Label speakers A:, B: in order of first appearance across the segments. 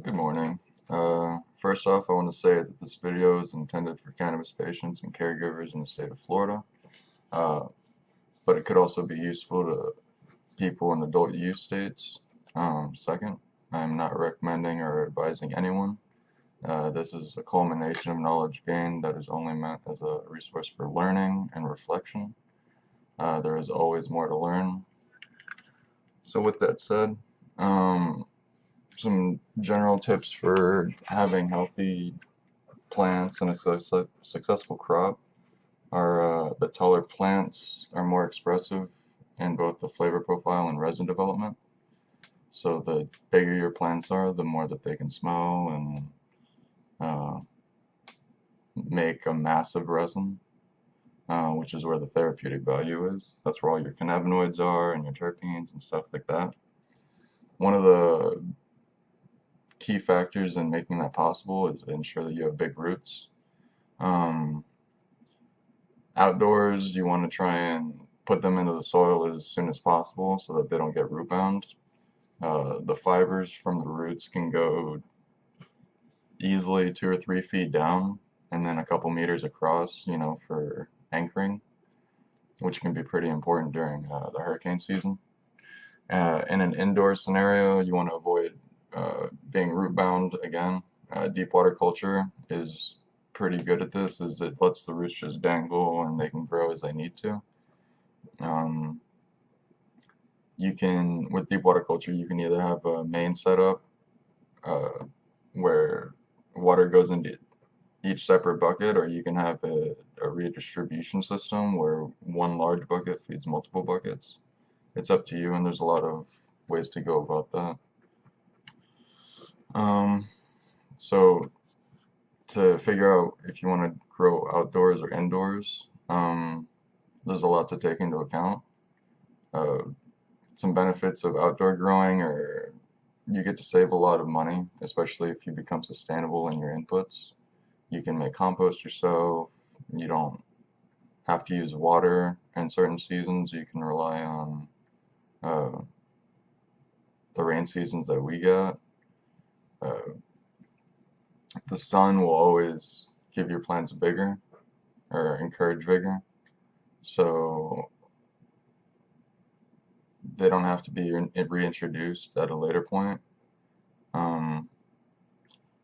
A: Good morning. First off, I want to say that this video is intended for cannabis patients and caregivers in the state of Florida, uh, but it could also be useful to people in adult use states. Second, I'm not recommending or advising anyone. This is a culmination of knowledge gained that is only meant as a resource for learning and reflection. There is always more to learn. So with that said, um, some general tips for having healthy plants and a successful crop are the taller plants are more expressive in both the flavor profile and resin development. So the bigger your plants are, the more that they can smell and uh, make a massive resin, which is where the therapeutic value is. That's where all your cannabinoids are and your terpenes and stuff like that. One of the key factors in making that possible is to ensure that you have big roots. Um, Outdoors, you want to try and put them into the soil as soon as possible so that they don't get root bound. The fibers from the roots can go easily 2 or 3 feet down and then a couple meters across, for anchoring, which can be pretty important during the hurricane season. In an indoor scenario, you want to avoid being root bound again. Deep water culture is pretty good at this, is it lets the roots just dangle and they can grow as they need to. Um, you can, with deep water culture, you can either have a main setup uh, where water goes into each separate bucket, or you can have a redistribution system where one large bucket feeds multiple buckets. It's up to you, and there's a lot of ways to go about that. Um, so to figure out if you want to grow outdoors or indoors, there's a lot to take into account. Uh, some benefits of outdoor growing are you get to save a lot of money, especially if you become sustainable in your inputs. You can make compost yourself. You don't have to use water in certain seasons. You can rely on uh, the rain seasons that we get. Uh, the sun will always give your plants vigor or encourage vigor, so they don't have to be reintroduced at a later point. Um,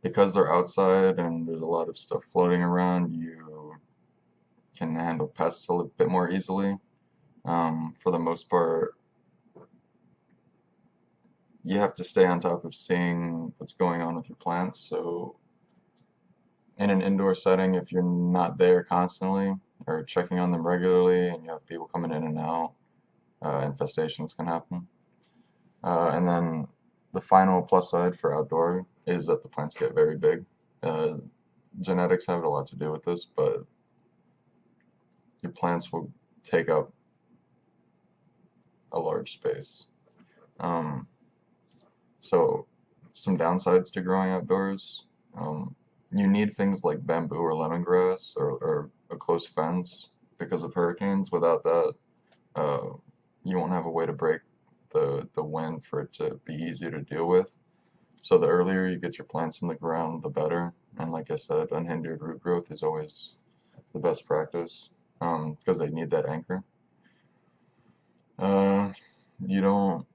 A: because they're outside and there's a lot of stuff floating around, you can handle pests a little bit more easily. For the most part, you have to stay on top of seeing what's going on with your plants. So in an indoor setting, if you're not there constantly or checking on them regularly and you have people coming in and out, infestations can happen. And then the final plus side for outdoor is that the plants get very big. Uh, Genetics have a lot to do with this, but your plants will take up a large space. Um, so some downsides to growing outdoors. You need things like bamboo or lemongrass or a close fence because of hurricanes. Without that, uh, you won't have a way to break the wind for it to be easier to deal with. So the earlier you get your plants in the ground, the better. And like I said, unhindered root growth is always the best practice because they need that anchor. Uh, you don't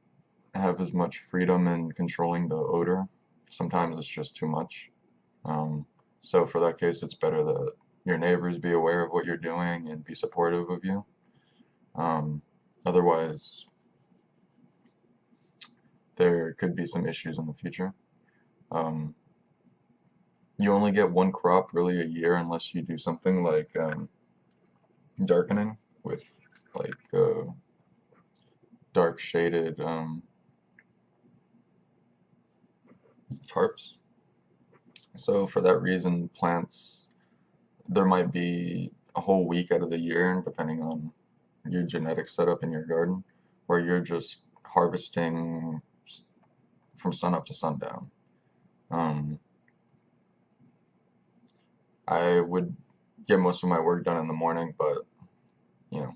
A: have as much freedom in controlling the odor. Sometimes it's just too much. Um, so for that case, it's better that your neighbors be aware of what you're doing and be supportive of you. Um, Otherwise, there could be some issues in the future. Um, you only get one crop really a year unless you do something like darkening with like dark shaded tarps. So for that reason, plants, there might be a whole week out of the year, depending on your genetic setup in your garden, where you're just harvesting from sunup to sundown. Um, I would get most of my work done in the morning, but you know.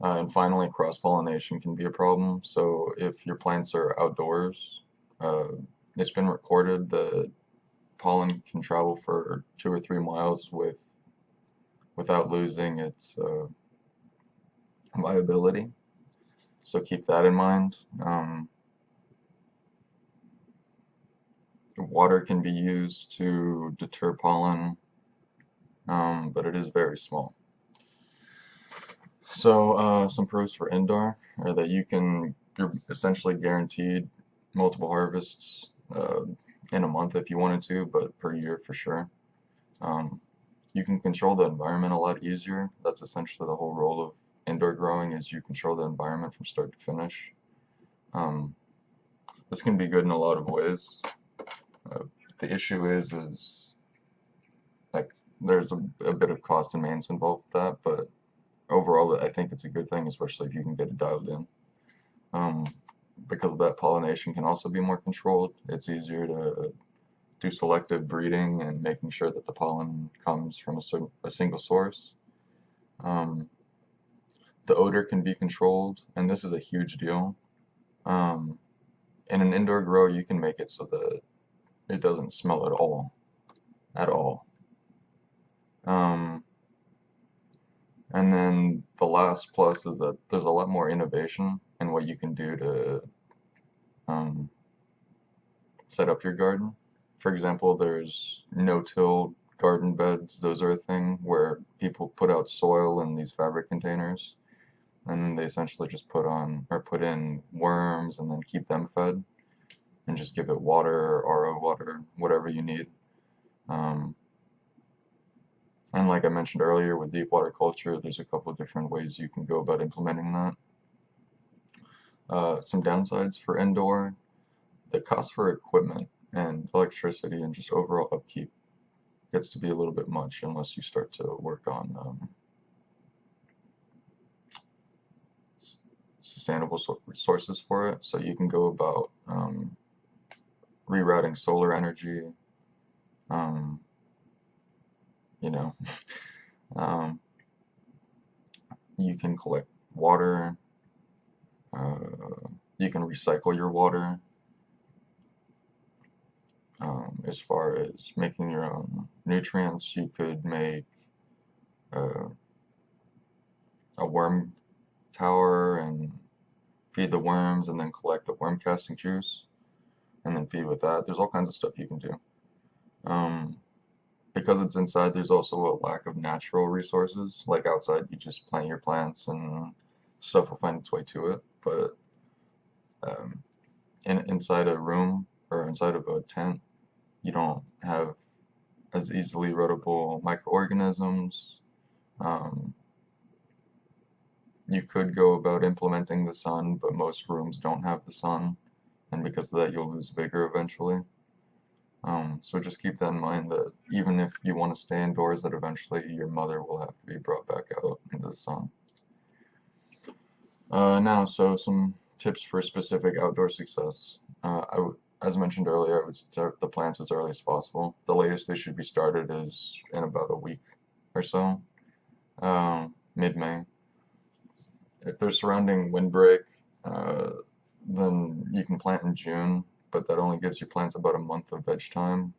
A: And finally, cross pollination can be a problem. So if your plants are outdoors, uh, it's been recorded that pollen can travel for 2 or 3 miles without losing its viability. So keep that in mind. Water can be used to deter pollen, but it is very small. So some pros for indoor are that you're essentially guaranteed multiple harvests in a month if you wanted to, but per year for sure. You can control the environment a lot easier. That's essentially the whole role of indoor growing, is you control the environment from start to finish. This can be good in a lot of ways. The issue is like there's a bit of cost and maintenance involved with that, but overall I think it's a good thing, especially if you can get it dialed in. Because of that, pollination can also be more controlled. It's easier to do selective breeding and making sure that the pollen comes from a single source. The odor can be controlled, and this is a huge deal. In an indoor grow, you can make it so that it doesn't smell at all. And then the last plus is that there's a lot more innovation in what you can do to set up your garden. For example, there's no-till garden beds. Those are a thing where people put out soil in these fabric containers, and they essentially just put in worms and then keep them fed, and just give it water, RO water, whatever you need. And like I mentioned earlier, with deep water culture, there's a couple of different ways you can go about implementing that. Some downsides for indoor: the cost for equipment and electricity and just overall upkeep gets to be a little bit much unless you start to work on sustainable sources for it. So you can go about rerouting solar energy, you know, you can collect water, you can recycle your water. As far as making your own nutrients, you could make a worm tower and feed the worms, and then collect the worm casting juice and then feed with that. There's all kinds of stuff you can do. Because it's inside, there's also a lack of natural resources. Like outside, you just plant your plants and stuff will find its way to it. But inside a room or inside of a tent, you don't have as easily rotable microorganisms. You could go about implementing the sun, but most rooms don't have the sun, and because of that, you'll lose vigor eventually. So just keep that in mind, that even if you want to stay indoors, that eventually your mother will have to be brought back out into the sun. So some tips for specific outdoor success. As mentioned earlier, I would start the plants as early as possible. The latest they should be started is in about a week or so, mid-May. If they're surrounding windbreak, then you can plant in June, but that only gives your plants about a month of veg time,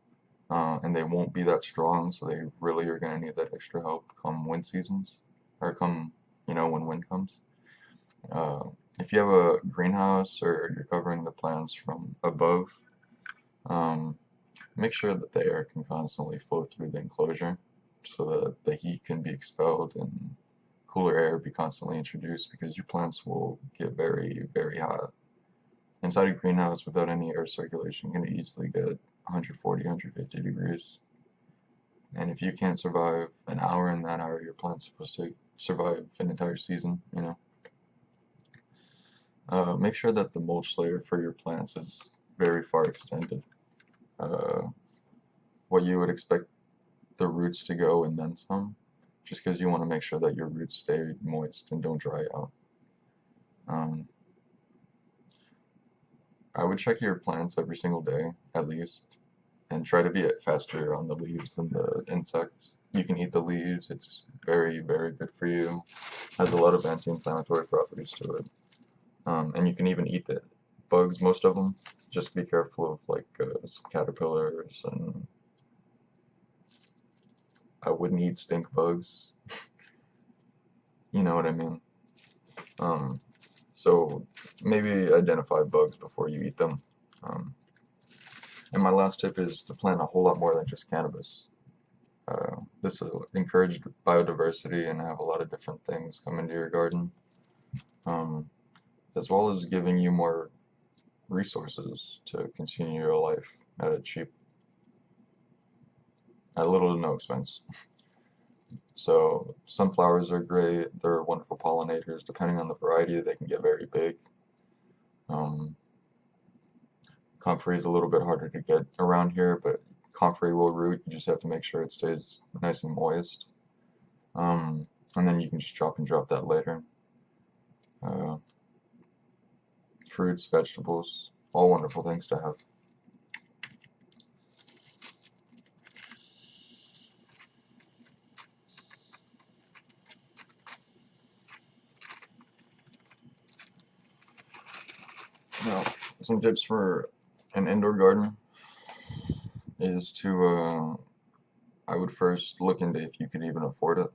A: and they won't be that strong, so they really are going to need that extra help come wind seasons, or come, when wind comes. If you have a greenhouse or you're covering the plants from above, make sure that the air can constantly flow through the enclosure so that the heat can be expelled and cooler air be constantly introduced, because your plants will get very, very hot. Inside a greenhouse without any air circulation can easily get 140, 150 degrees. And if you can't survive an hour in that, hour your plant's supposed to survive an entire season, Make sure that the mulch layer for your plants is very far extended. What you would expect the roots to go and then some, just because you want to make sure that your roots stay moist and don't dry out. I would check your plants every single day, at least, and try to be faster on the leaves than the insects. You can eat the leaves, it's very, very good for you. Has a lot of anti-inflammatory properties to it. And you can even eat the bugs, most of them. just be careful of like some caterpillars, and I wouldn't eat stink bugs. You know what I mean? Um, so maybe identify bugs before you eat them. Um, and my last tip is to plant a whole lot more than just cannabis. This will encourage biodiversity and have a lot of different things come into your garden, um, as well as giving you more resources to continue your life at little to no expense. So sunflowers are great. They're wonderful pollinators. Depending on the variety, they can get very big. Um, Comfrey is a little bit harder to get around here, but comfrey will root. You just have to make sure it stays nice and moist. And then you can just chop and drop that later. Uh, Fruits, vegetables, all wonderful things to have. Now, some tips for an indoor garden is to, I would first look into if you could even afford it.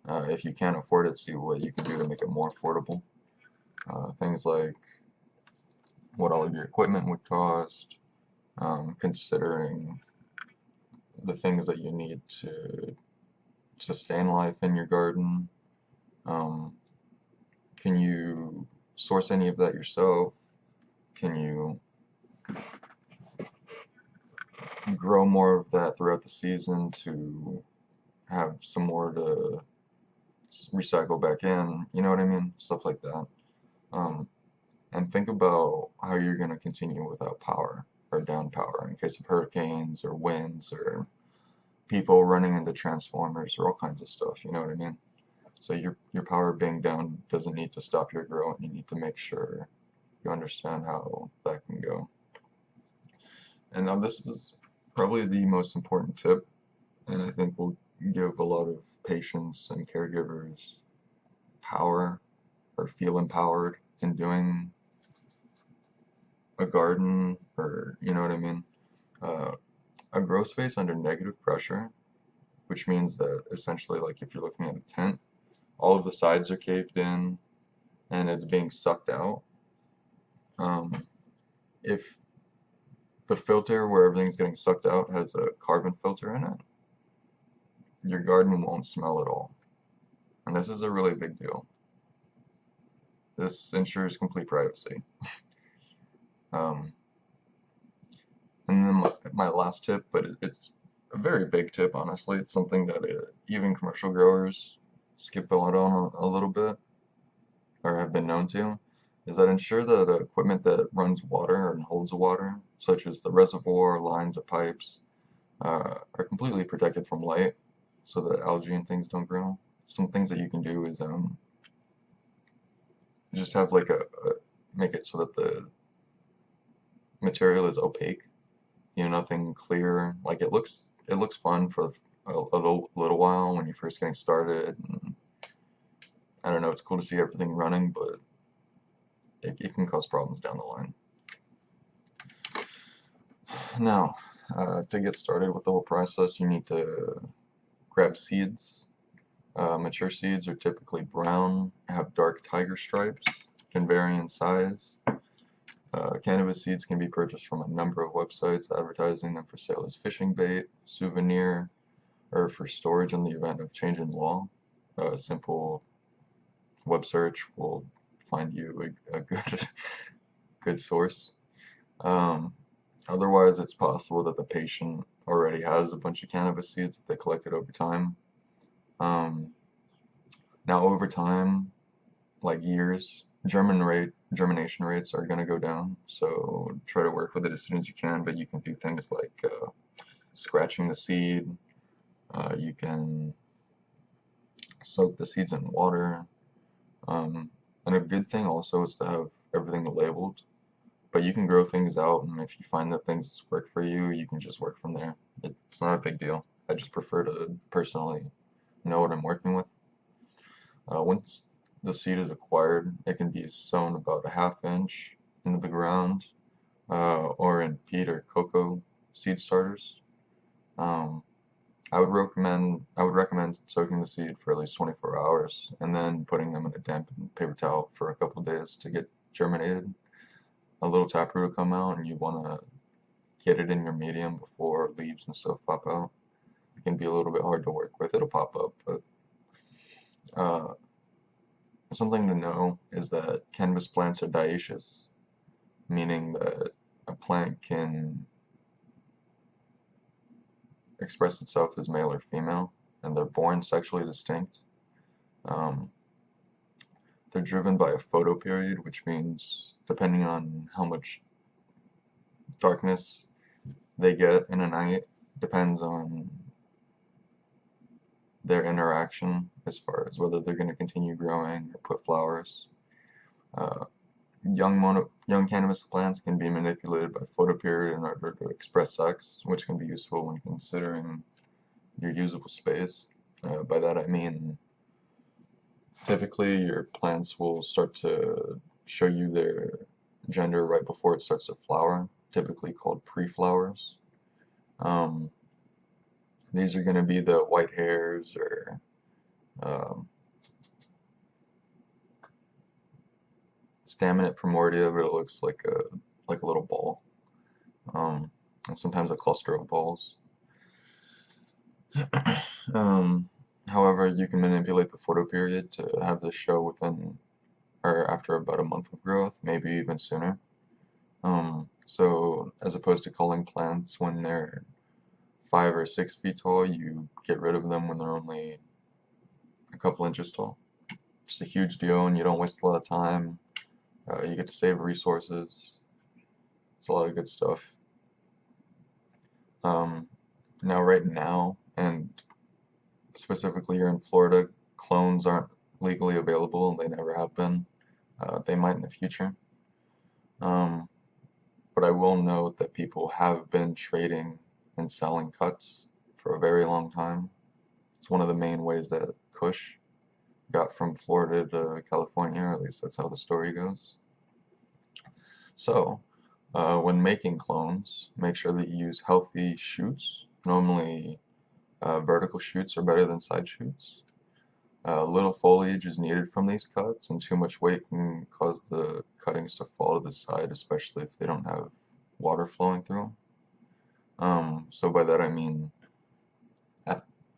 A: If you can't afford it, see what you can do to make it more affordable. Things like what all of your equipment would cost, considering the things that you need to sustain life in your garden. Can you source any of that yourself? Can you grow more of that throughout the season to have some more to recycle back in? You know what I mean? Stuff like that. And think about how you're going to continue without power or down power in case of hurricanes or winds or people running into transformers or all kinds of stuff. You know what I mean? So your power being down doesn't need to stop your growth. You need to make sure you understand how that can go. And now this is probably the most important tip, and I think will give a lot of patients and caregivers power or feel empowered in doing a garden, or you know what I mean. A grow space under negative pressure, which means that essentially, like if you're looking at a tent, all of the sides are caved in and it's being sucked out. If the filter where everything's getting sucked out has a carbon filter in it, your garden won't smell at all. And this is a really big deal. This ensures complete privacy. And then my last tip, but it's a very big tip, honestly. It's something that even commercial growers skip out on a little bit, or have been known to, is that ensure that equipment that runs water and holds water, such as the reservoir, lines, or pipes, are completely protected from light, so that algae and things don't grow. Some things that you can do is just have like make it so that the material is opaque. You know, nothing clear. Like it looks fun for a little while when you're first getting started. And I don't know, it's cool to see everything running, but it can cause problems down the line. Now, to get started with the whole process, you need to grab seeds. Mature seeds are typically brown, have dark tiger stripes, can vary in size. Cannabis seeds can be purchased from a number of websites advertising them for sale as fishing bait, souvenir, or for storage in the event of change in law. A simple web search will find you a good source. Otherwise, it's possible that the patient already has a bunch of cannabis seeds that they collected over time. Now, over time, like years, germination rates are going to go down, so try to work with it as soon as you can, but you can do things like scratching the seed. You can soak the seeds in water. And a good thing also is to have everything labeled, but you can grow things out, and if you find that things work for you, you can just work from there. It's not a big deal. I just prefer to personally know what I'm working with. Once the seed is acquired, it can be sown about a ½ inch into the ground, or in peat or cocoa seed starters. Um, I would recommend soaking the seed for at least 24 hours and then putting them in a damp paper towel for a couple of days to get germinated. A little taproot will come out, and you want to get it in your medium before leaves and stuff pop out. It can be a little bit hard to work with. It'll pop up, but uh, something to know is that cannabis plants are dioecious, meaning that a plant can express itself as male or female, and they're born sexually distinct. Um, they're driven by a photoperiod, which means depending on how much darkness they get in a night, depends on their interaction as far as whether they're going to continue growing or put flowers. Uh, young cannabis plants can be manipulated by photoperiod in order to express sex, which can be useful when considering your usable space. By that I mean typically your plants will start to show you their gender right before it starts to flower, typically called pre-flowers. Um, these are going to be the white hairs or um, staminate primordia, but it looks like a little ball, and sometimes a cluster of balls. um, However, you can manipulate the photoperiod to have this show within or after about a month of growth, maybe even sooner. So as opposed to culling plants when they're 5 or 6 feet tall, you get rid of them when they're only a couple inches tall. It's a huge deal, and you don't waste a lot of time. You get to save resources. It's a lot of good stuff. Um, Now, right now, and specifically here in Florida, clones aren't legally available, and they never have been. They might in the future. Um, but I will note that people have been trading and selling cuts for a very long time. It's one of the main ways that Kush got from Florida to California, or at least that's how the story goes. So, when making clones, make sure that you use healthy shoots. Normally, vertical shoots are better than side shoots. Little foliage is needed from these cuts, and too much weight can cause the cuttings to fall to the side, especially if they don't have water flowing through them. So by that I mean,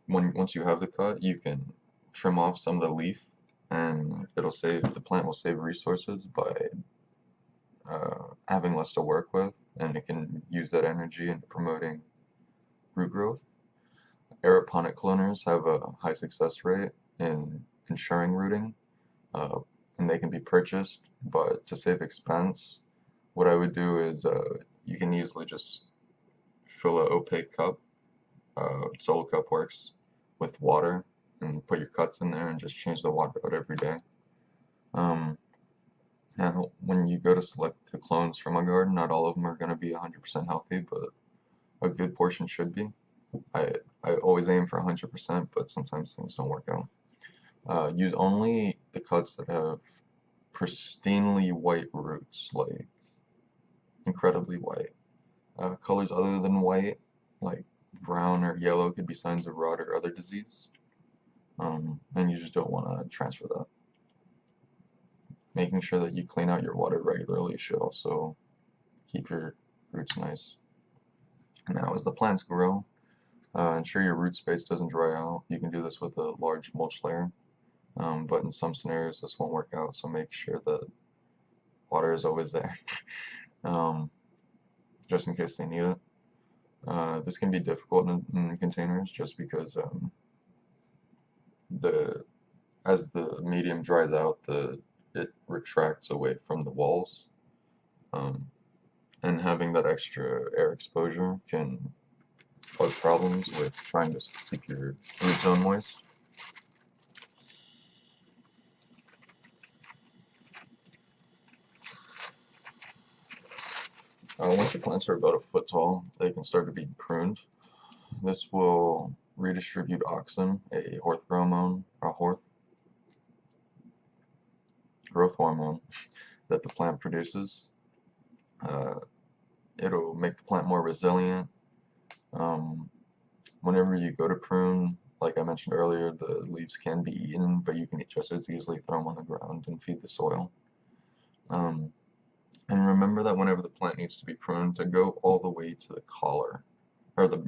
A: once you have the cut, you can trim off some of the leaf, and the plant will save resources by having less to work with, and it can use that energy into promoting root growth. Aeroponic cloners have a high success rate in ensuring rooting, uh, and they can be purchased, but to save expense, what I would do is you can easily just fill an opaque cup, solo cup works, with water, and put your cuts in there and just change the water out every day. Now, when you go to select the clones from a garden, not all of them are going to be 100% healthy, but a good portion should be. I always aim for 100%, but sometimes things don't work out. Use only the cuts that have pristinely white roots, like incredibly white. Colors other than white, like brown or yellow, could be signs of rot or other disease. And you just don't want to transfer that. Making sure that you clean out your water regularly should also keep your roots nice. Now, as the plants grow, ensure your root space doesn't dry out. You can do this with a large mulch layer, but in some scenarios this won't work out, so make sure that water is always there, just in case they need it. This can be difficult in containers just because as the medium dries out, it retracts away from the walls, and having that extra air exposure can cause problems with trying to keep your root zone moist. Once your plants are about a foot tall, they can start to be pruned. This will redistribute auxin, a growth hormone that the plant produces. it'll make the plant more resilient. Whenever you go to prune, like I mentioned earlier, the leaves can be eaten, but you can just as easily throw them on the ground and feed the soil. Um, and remember that whenever the plant needs to be pruned, to go all the way to the collar, or the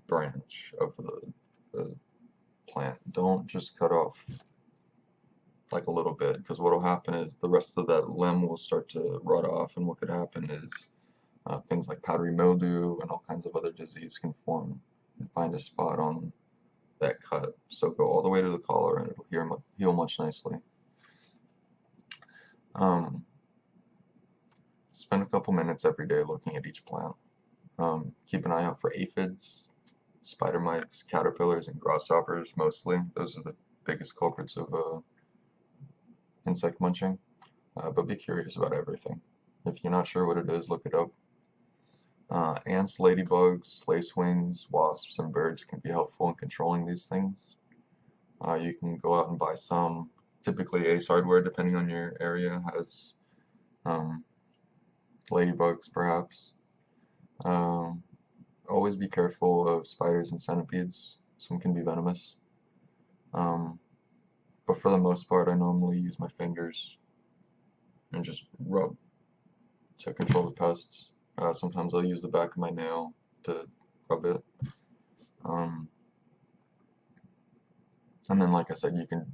A: branch of the plant. Don't just cut off like a little bit, because what will happen is the rest of that limb will start to rot off, and what could happen is things like powdery mildew and all kinds of other disease can form and find a spot on that cut. So go all the way to the collar and it'll heal much nicely. Spend a couple minutes every day looking at each plant. Keep an eye out for aphids, spider mites, caterpillars, and grasshoppers mostly. Those are the biggest culprits of insect munching. But be curious about everything. If you're not sure what it is, look it up. Ants, ladybugs, lacewings, wasps, and birds can be helpful in controlling these things. You can go out and buy some. Typically Ace Hardware, depending on your area, has ladybugs perhaps. Always be careful of spiders and centipedes. Some can be venomous. But for the most part, I normally use my fingers and just rub to control the pests. Sometimes I'll use the back of my nail to rub it. And then, like I said, you can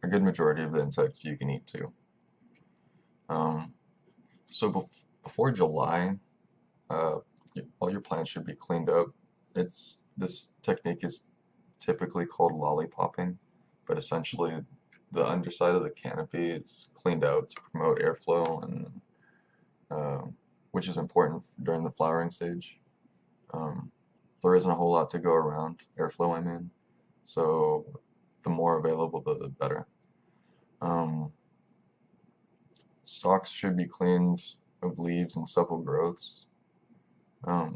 A: a good majority of the insects you can eat too. So before July, all your plants should be cleaned up. This technique is typically called lollipopping, but essentially the underside of the canopy is cleaned out to promote airflow, and which is important during the flowering stage. There isn't a whole lot to go around, airflow I mean, so the more available the better. Stalks should be cleaned of leaves and supple growths.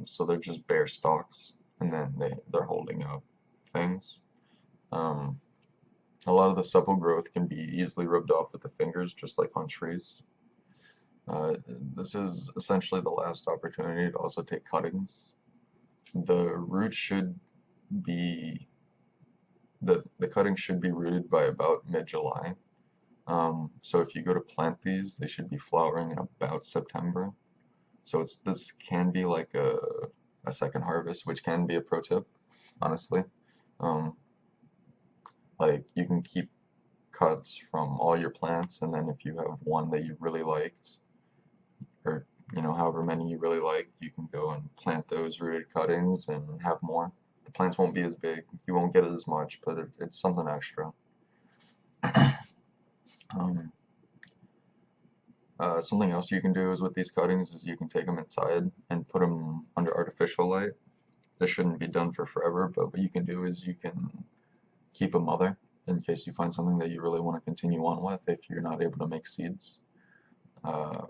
A: So they're just bare stalks, and then they're holding up things. A lot of the supple growth can be easily rubbed off with the fingers, just like on trees. This is essentially the last opportunity to also take cuttings. The roots should be the cuttings should be rooted by about mid-July. So if you go to plant these, they should be flowering in about September. So this can be like a second harvest, which can be a pro tip, honestly. Like you can keep cuts from all your plants, and then if you have one that you really liked, or however many you really like, you can go and plant those rooted cuttings and have more. The plants won't be as big, you won't get as much, but it's something extra. Something else you can do is with these cuttings is you can take them inside and put them under artificial light. This shouldn't be done for forever, but what you can do is you can keep a mother in case you find something that you really want to continue on with if you're not able to make seeds.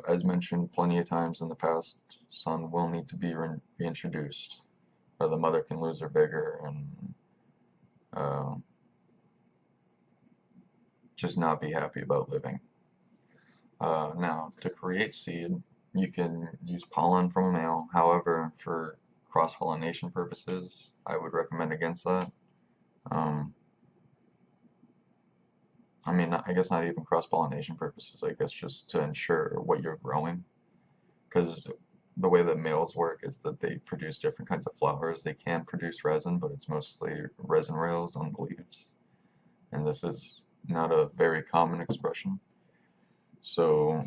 A: As mentioned plenty of times in the past, sun will need to be reintroduced, or the mother can lose her vigor and just not be happy about living. Now, to create seed, you can use pollen from a male. However, for cross-pollination purposes, I would recommend against that. I mean, I guess not even cross-pollination purposes, I guess just to ensure what you're growing. Because the way that males work is that they produce different kinds of flowers. They can produce resin, but it's mostly resin rails on the leaves. And this is not a very common expression. So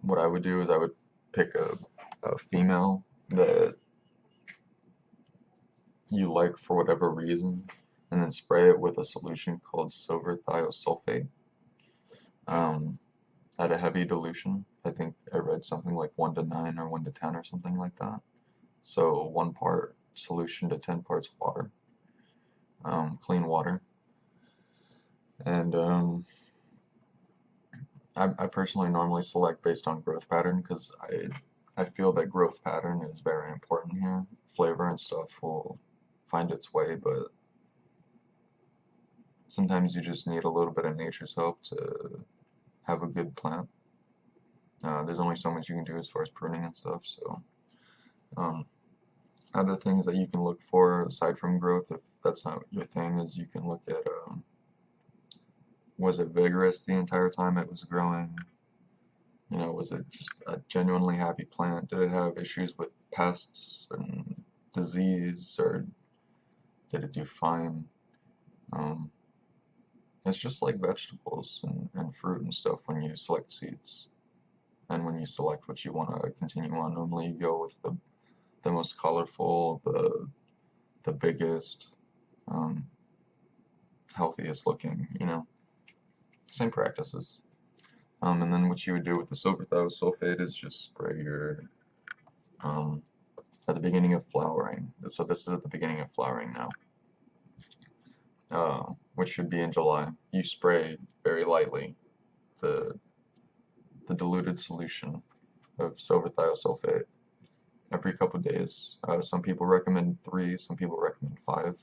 A: what I would do is I would pick a female that you like for whatever reason, and then spray it with a solution called silver thiosulfate at a heavy dilution. I think I read something like 1 to 9 or 1 to 10 or something like that. So 1 part solution to 10 parts water, clean water. And I personally normally select based on growth pattern, because I feel that growth pattern is very important here. Flavor and stuff will find its way, but sometimes you just need a little bit of nature's help to have a good plant. There's only so much you can do as far as pruning and stuff. So other things that you can look for aside from growth, if that's not your thing, is you can look at was it vigorous the entire time it was growing? You know, was it just a genuinely happy plant? Did it have issues with pests and disease, or did it do fine? Um, it's just like vegetables and fruit and stuff when you select seeds and when you select what you want to continue on. Normally you go with the most colorful, the biggest, um, healthiest looking, you know, same practices. And then what you would do with the silver thiosulfate is just spray your, um, at the beginning of flowering. So this is at the beginning of flowering now, which should be in July. You spray very lightly the diluted solution of silver thiosulfate every couple days. Some people recommend 3, some people recommend 5.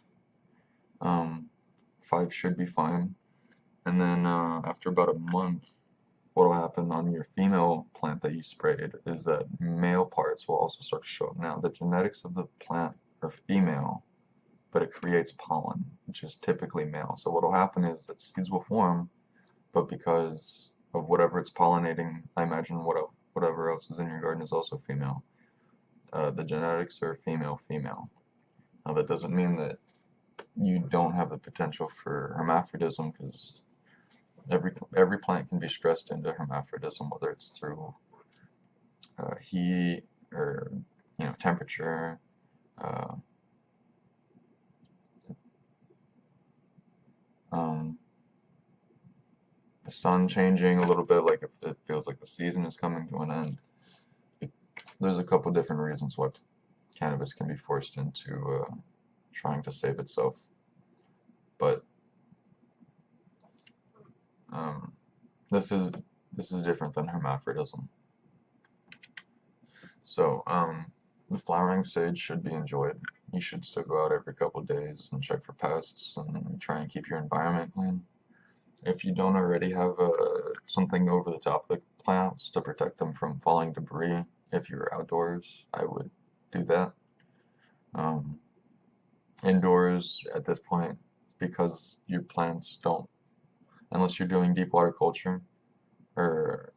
A: 5 should be fine. And then after about a month, what will happen on your female plant that you sprayed is that male parts will also start to show up. Now, the genetics of the plant are female, but it creates pollen, which is typically male. So what will happen is that seeds will form, but because of whatever it's pollinating, I imagine whatever else is in your garden is also female. The genetics are female-female. Now, that doesn't mean that you don't have the potential for hermaphrodism, because every plant can be stressed into hermaphrodism, whether it's through heat or temperature, the sun changing a little bit, like if it feels like the season is coming to an end. There's a couple different reasons why cannabis can be forced into trying to save itself, but this is different than hermaphrodism. So the flowering stage should be enjoyed. You should still go out every couple of days and check for pests and try and keep your environment clean. If you don't already have something over the top of the plants to protect them from falling debris, if you're outdoors, I would do that. Indoors, at this point, because your plants don't, unless you're doing deep water culture or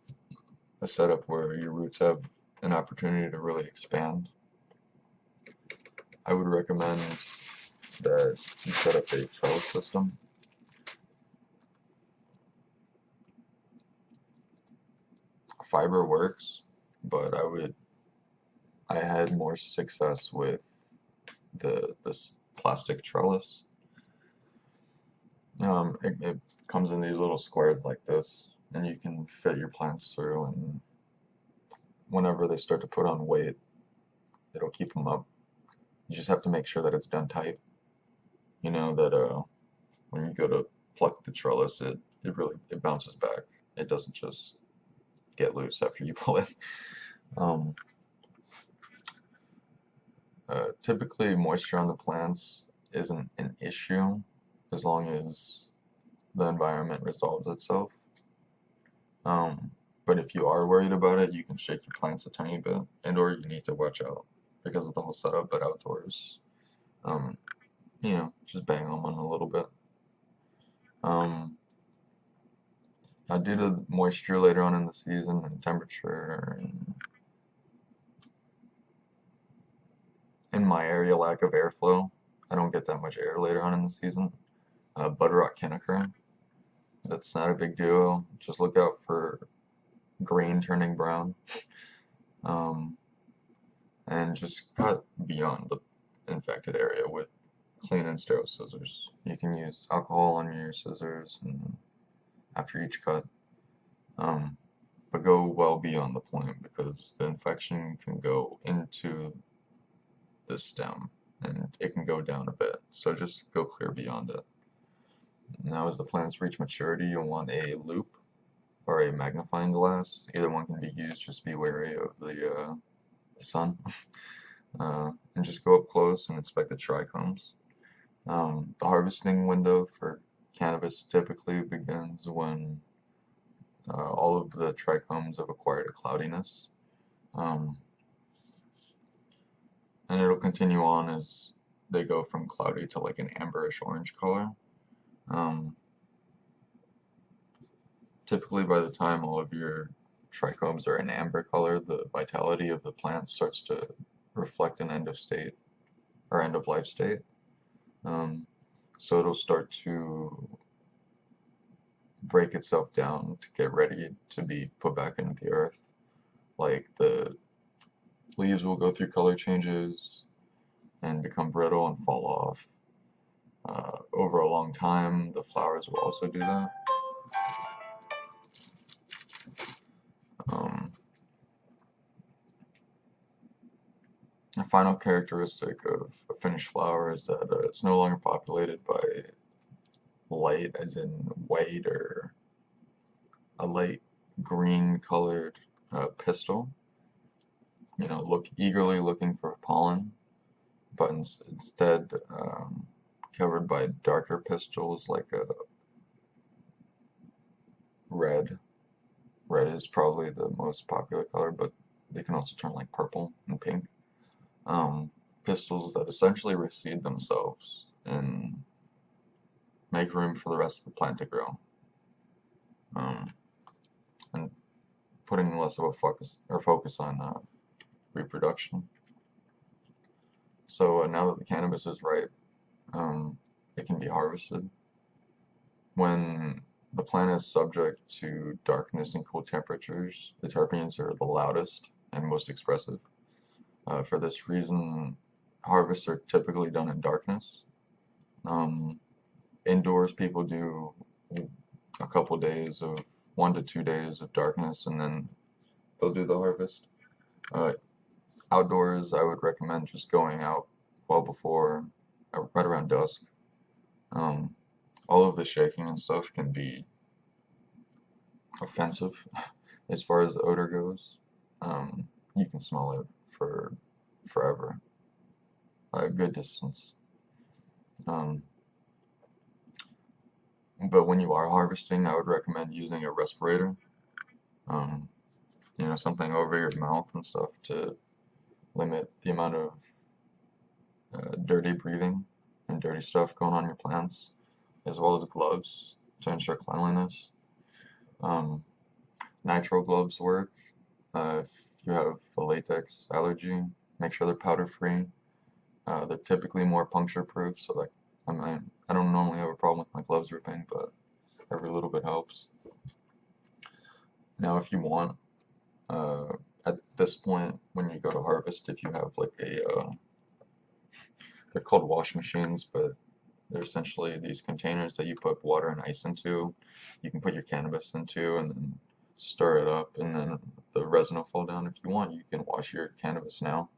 A: a setup where your roots have an opportunity to really expand, I would recommend that you set up a trellis system. Fiber works, but I had more success with this plastic trellis. It comes in these little squares like this, and you can fit your plants through, and whenever they start to put on weight, it'll keep them up. You just have to make sure that it's done tight. You know that when you go to pluck the trellis, it bounces back. It doesn't just get loose after you pull it. Typically, moisture on the plants isn't an issue as long as the environment resolves itself. But if you are worried about it, you can shake your plants a tiny bit, and/or you need to watch out because of the whole setup. But outdoors, just bang them on a little bit. Now, due to moisture later on in the season and temperature, in my area, lack of airflow, I don't get that much air later on in the season. Bud rot can occur. That's not a big deal. Just look out for grain turning brown. And just cut beyond the infected area with clean and sterile scissors. You can use alcohol on your scissors and after each cut, but go well beyond the point, because the infection can go into the stem and it can go down a bit, so just go clear beyond it. Now as the plants reach maturity, you'll want a loupe or a magnifying glass. Either one can be used, just be wary of the sun. And just go up close and inspect the trichomes. The harvesting window for cannabis typically begins when all of the trichomes have acquired a cloudiness. And it'll continue on as they go from cloudy to like an amberish orange color. Typically by the time all of your trichomes are in amber color, the vitality of the plant starts to reflect an end of state or end of life state. So it'll start to break itself down to get ready to be put back into the earth. Like the leaves will go through color changes and become brittle and fall off. Over a long time, the flowers will also do that. A final characteristic of a finished flower is that it's no longer populated by light, as in white or a light green colored pistil. Eagerly looking for pollen, but instead covered by darker pistils like a red. Red is probably the most popular color, but they can also turn like purple and pink. Pistils that essentially reseed themselves and make room for the rest of the plant to grow, and putting less of a focus on reproduction. So now that the cannabis is ripe, it can be harvested. When the plant is subject to darkness and cool temperatures, the terpenes are the loudest and most expressive. For this reason, harvests are typically done in darkness. Indoors, people do a couple days of 1 to 2 days of darkness, and then they'll do the harvest. Outdoors, I would recommend just going out well before, right around dusk. All of the shaking and stuff can be offensive as far as the odor goes. You can smell it for forever, a good distance. But when you are harvesting, I would recommend using a respirator. Something over your mouth and stuff to limit the amount of dirty breathing and dirty stuff going on your plants, as well as gloves to ensure cleanliness. Nitrile gloves work. If you have a latex allergy, make sure they're powder free. They're typically more puncture proof, so like I don't normally have a problem with my gloves ripping, but every little bit helps. Now if you want, at this point when you go to harvest, if you have like they're called wash machines, but they're essentially these containers that you put water and ice into. You can put your cannabis into and then stir it up, and then the resin will fall down. If you want, you can wash your cannabis now.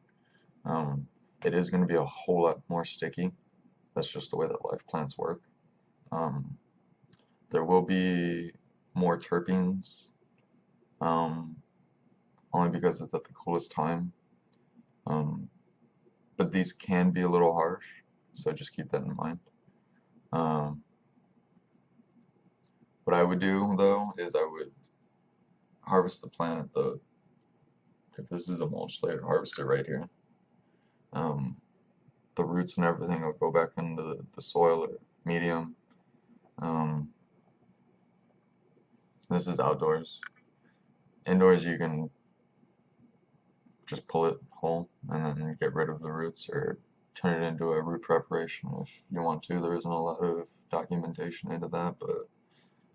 A: It is going to be a whole lot more sticky. That's just the way that live plants work. There will be more terpenes, only because it's at the coolest time. But these can be a little harsh, so just keep that in mind. What I would do though is I would harvest the plant at if this is the mulch layer, harvest it right here. The roots and everything will go back into the soil or medium. This is outdoors. Indoors you can just pull it whole and then get rid of the roots, or turn it into a root preparation if you want to. There isn't a lot of documentation into that, but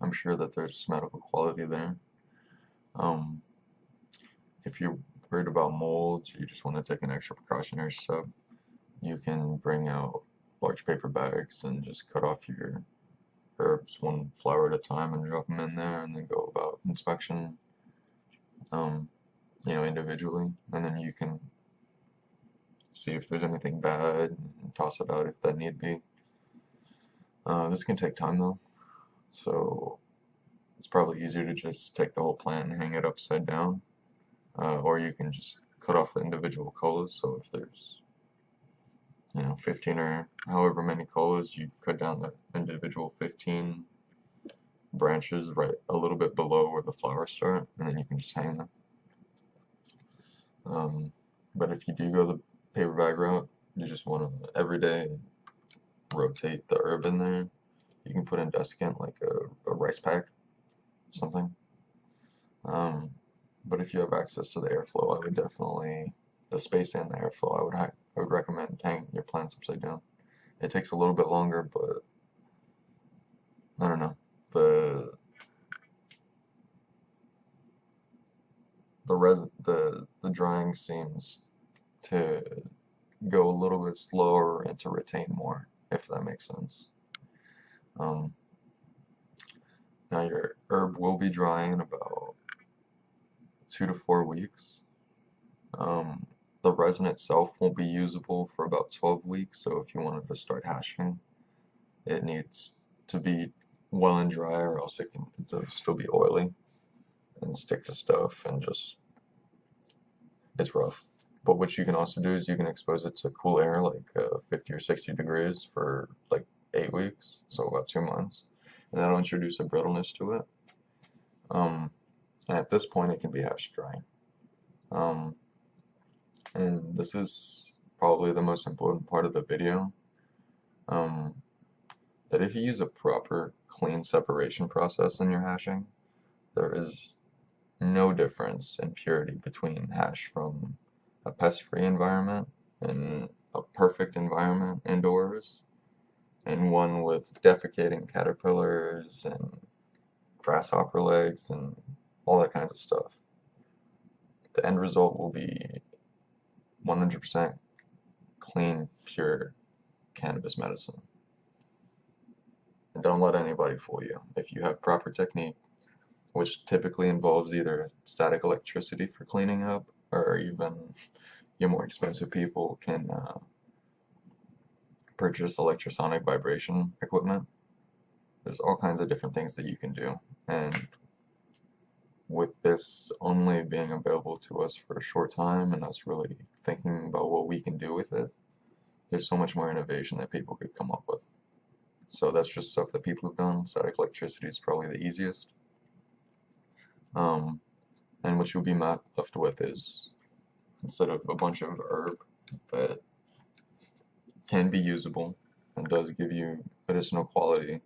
A: I'm sure that there's medical quality there. If you're worried about molds, or you just want to take an extra precautionary step, you can bring out large paper bags and just cut off your herbs one flower at a time and drop them in there, and then go about inspection, individually, and then you can see if there's anything bad and toss it out if that need be. This can take time though, so it's probably easier to just take the whole plant and hang it upside down, or you can just cut off the individual colas. So if there's 15 or however many colas, you cut down the individual 15 branches right a little bit below where the flowers start, and then you can just hang them. But if you do go the paper bag route, you just want to every day rotate the herb in there. You can put in desiccant like a rice pack, something. But if you have access to the airflow, I would definitely the space and the airflow. I would recommend hanging your plants upside down. It takes a little bit longer, but I don't know. The drying seems to go a little bit slower and to retain more, if that makes sense. Now your herb will be dry in about 2 to 4 weeks. The resin itself won't be usable for about 12 weeks, so if you wanted to start hashing, it needs to be well and dry, or else it'll still be oily and stick to stuff, and just it's rough. But what you can also do is you can expose it to cool air, like 50 or 60 degrees for like 8 weeks, so about 2 months, and that'll introduce a brittleness to it. And at this point, it can be hash dry. And this is probably the most important part of the video. That if you use a proper clean separation process in your hashing, there is no difference in purity between hash from a pest-free environment and a perfect environment indoors, and one with defecating caterpillars and grasshopper legs and all that kinds of stuff. The end result will be 100% clean, pure cannabis medicine. And don't let anybody fool you. If you have proper technique, which typically involves either static electricity for cleaning up, or even your more expensive people can purchase electrosonic vibration equipment. There's all kinds of different things that you can do, and with this only being available to us for a short time and us really thinking about what we can do with it, there's so much more innovation that people could come up with. So that's just stuff that people have done. Static electricity is probably the easiest. And what you'll be left with is, instead of a bunch of herb that can be usable and does give you medicinal quality,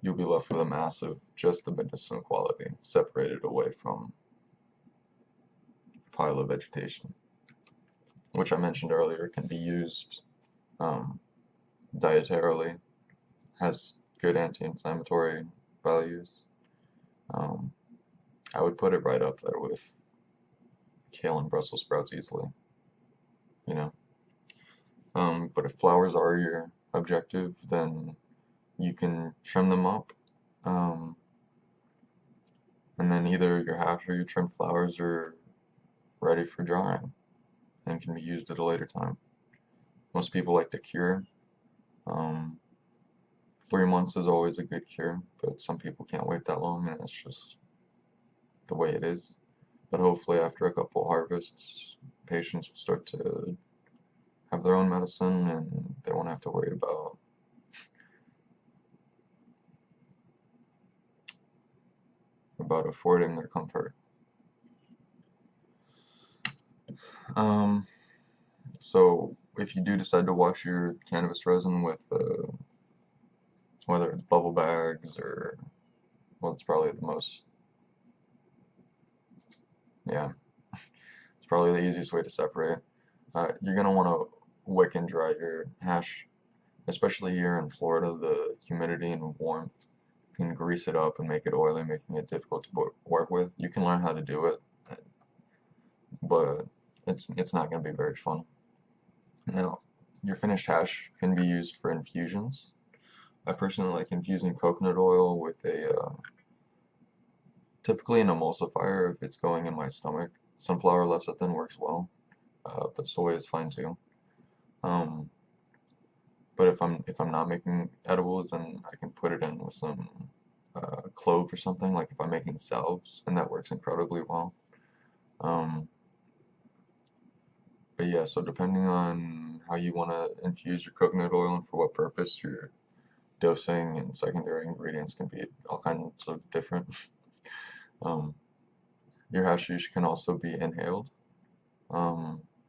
A: you'll be left with a mass of just the medicinal quality, separated away from a pile of vegetation, which I mentioned earlier can be used dietarily, has good anti-inflammatory values. I would put it right up there with kale and Brussels sprouts easily, you know. But if flowers are your objective, then you can trim them up, and then either your hash or your trimmed flowers are ready for drying and can be used at a later time. Most people like to cure. 3 months is always a good cure, but some people can't wait that long, and it's just the way it is. But hopefully after a couple harvests, patients will start to have their own medicine, and they won't have to worry about affording their comfort. So if you do decide to wash your cannabis resin with whether it's bubble bags or, well, it's probably the most, yeah, it's probably the easiest way to separate. You're going to want to wick and dry your hash, especially here in Florida. The humidity and warmth can grease it up and make it oily, making it difficult to work with. You can learn how to do it, but it's not going to be very fun. Now, your finished hash can be used for infusions. I personally like infusing coconut oil with typically an emulsifier if it's going in my stomach. Sunflower lecithin works well, but soy is fine too. But if I'm not making edibles, then I can put it in with some clove or something, like if I'm making salves, and that works incredibly well. But yeah, so depending on how you want to infuse your coconut oil and for what purpose, your dosing and secondary ingredients can be all kinds of different. Your hashish can also be inhaled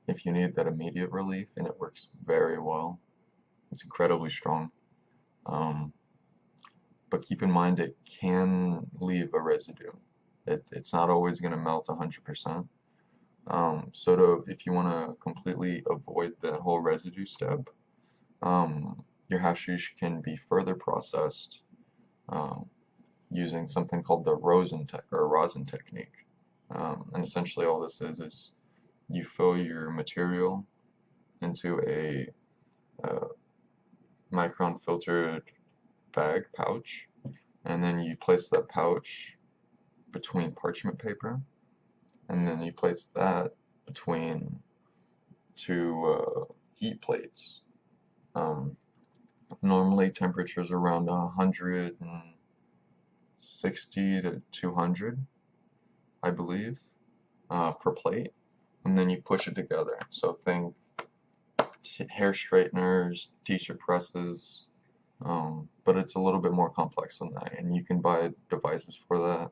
A: if you need that immediate relief, and it works very well. It's incredibly strong. But keep in mind it can leave a residue. It's not always going to melt 100%. If you want to completely avoid that whole residue step, your hashish can be further processed using something called the Rosin Technique. And essentially all this is you fill your material into a micron filtered bag pouch, and then you place that pouch between parchment paper, and then you place that between two heat plates. Normally temperatures around 160 to 200, I believe, per plate, and then you push it together. So think hair straighteners, t-shirt presses, but it's a little bit more complex than that, and you can buy devices for that.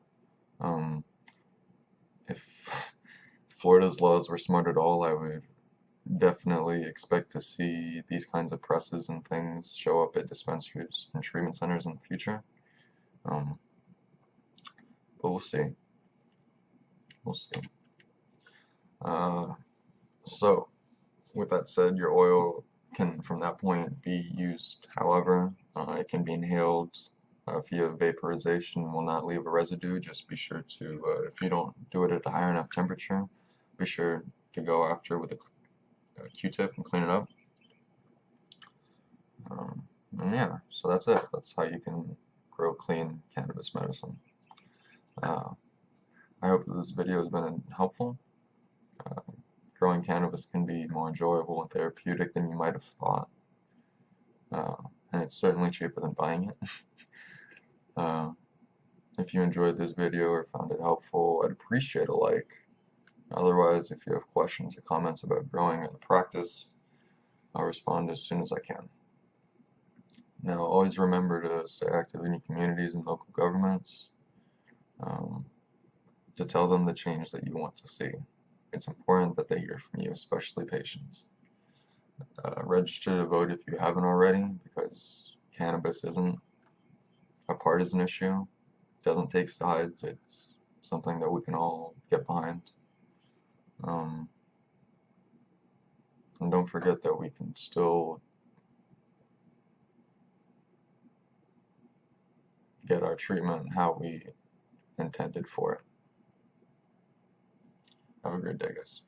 A: If Florida's laws were smart at all, I would definitely expect to see these kinds of presses and things show up at dispensaries and treatment centers in the future. But we'll see. We'll see. So, with that said, your oil can, from that point, be used however. It can be inhaled via vaporization, will not leave a residue. Just be sure to, if you don't do it at a high enough temperature, be sure to go after with a Q-tip and clean it up. And yeah, so that's it. That's how you can grow clean cannabis medicine. I hope that this video has been helpful. Growing cannabis can be more enjoyable and therapeutic than you might have thought. And it's certainly cheaper than buying it. If you enjoyed this video or found it helpful, I'd appreciate a like. Otherwise, if you have questions or comments about growing or the practice, I'll respond as soon as I can. Now, always remember to stay active in your communities and local governments, to tell them the change that you want to see. It's important that they hear from you, especially patients. Register to vote if you haven't already, because cannabis isn't a partisan issue. It doesn't take sides. It's something that we can all get behind. And don't forget that we can still get our treatment how we intended for it. Have a great day, guys.